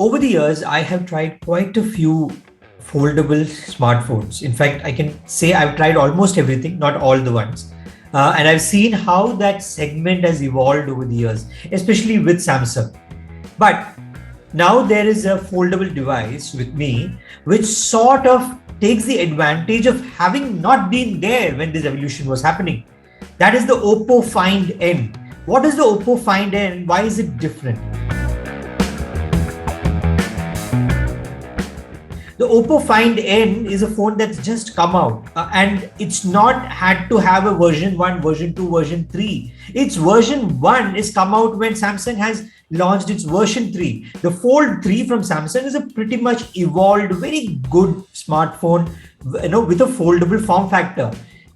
Over the years, I have tried quite a few foldable smartphones. In fact, I can say I've tried almost everything, not all the ones. And I've seen how that segment has evolved over the years, especially with Samsung. But now there is a foldable device with me, which sort of takes the advantage of having not been there when this evolution was happening. That is the Oppo Find N. What is the Oppo Find N? Why is it different? The Oppo Find N is a phone that's just come out and it's not had to have a version 1, version 2, version 3. Its version 1 is come out when Samsung has launched its version 3. The Fold 3 from Samsung is a pretty much evolved, very good smartphone, with a foldable form factor.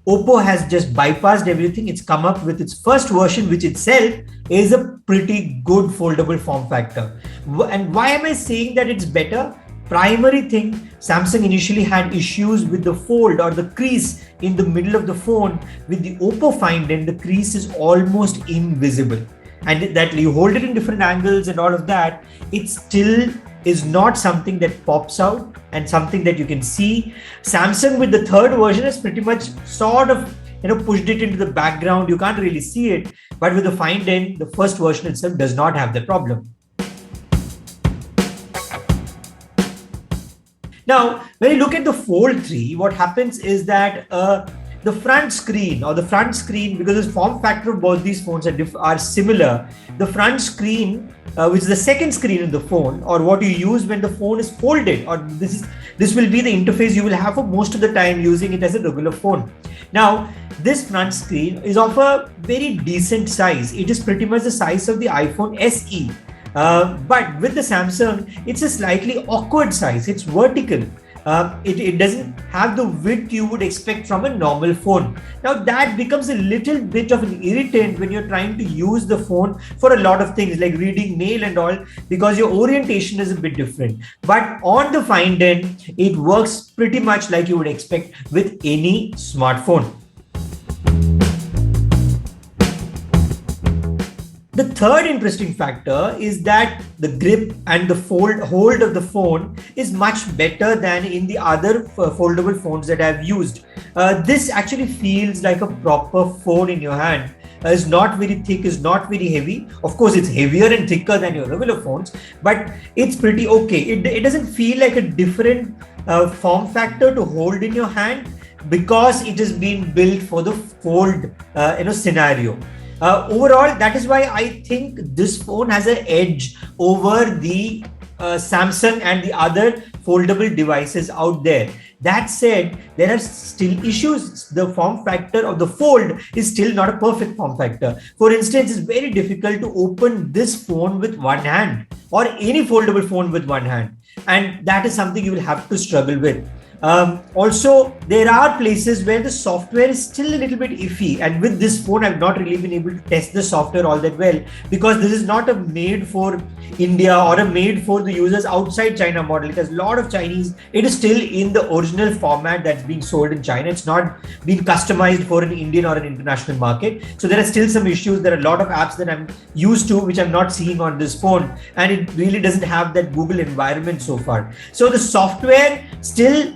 Oppo has just bypassed everything. It's come up with its first version, which itself is a pretty good foldable form factor. And why am I saying that it's better? Primary thing, Samsung initially had issues with the fold or the crease in the middle of the phone. With the Oppo Find N, the crease is almost invisible, and that you hold it in different angles and all of that, it still is not something that pops out and something that you can see. Samsung with the third version has pretty much sort of pushed it into the background. You can't really see it, but with the Find N, the first version itself does not have that problem. Now, when you look at the Fold 3, what happens is that the front screen, because the form factor of both these phones are similar, the front screen, which is the second screen in the phone, or what you use when the phone is folded, or this will be the interface you will have for most of the time using it as a regular phone. Now, this front screen is of a very decent size. It is pretty much the size of the iPhone SE. But with the Samsung, it's a slightly awkward size. It's vertical. It doesn't have the width you would expect from a normal phone. Now that becomes a little bit of an irritant when you're trying to use the phone for a lot of things like reading mail and all, because your orientation is a bit different. But on the Find N, it works pretty much like you would expect with any smartphone. The third interesting factor is that the grip and the hold of the phone is much better than in the other foldable phones that I've used. This actually feels like a proper phone in your hand. It's not very thick, it's not very heavy. Of course, it's heavier and thicker than your regular phones, but it's pretty okay. It doesn't feel like a different form factor to hold in your hand because it has been built for the fold scenario. Overall, that is why I think this phone has an edge over the Samsung and the other foldable devices out there. That said, there are still issues. The form factor of the Fold is still not a perfect form factor. For instance, it's very difficult to open this phone with one hand or any foldable phone with one hand. And that is something you will have to struggle with. Also, there are places where the software is still a little bit iffy, and with this phone I've not really been able to test the software all that well, because this is not a made for India or a made for the users outside China model. It has a lot of Chinese. It is still in the original format that's being sold in China. It's not been customized for an Indian or an international market. So there are still some issues. There are a lot of apps that I'm used to which I'm not seeing on this phone, and it really doesn't have that Google environment so far. So the software still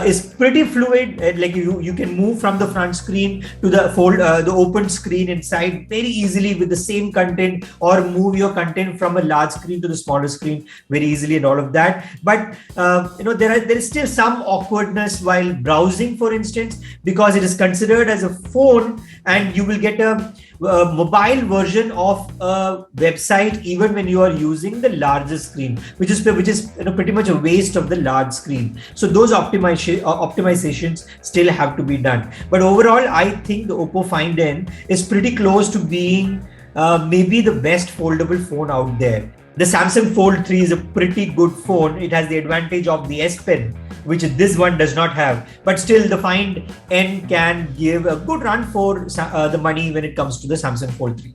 is pretty fluid. Like you can move from the front screen to the open screen inside very easily with the same content, or move your content from a large screen to the smaller screen very easily and all of that. But there is still some awkwardness while browsing, for instance, because it is considered as a phone, and you will get a mobile version of a website even when you are using the larger screen, which is pretty much a waste of the large screen. So those optimizations still have to be done. But overall, I think the Oppo Find N is pretty close to being maybe the best foldable phone out there. The Samsung Fold 3 is a pretty good phone. It has the advantage of the S Pen, which this one does not have. But still, the Find N can give a good run for the money when it comes to the Samsung Fold 3.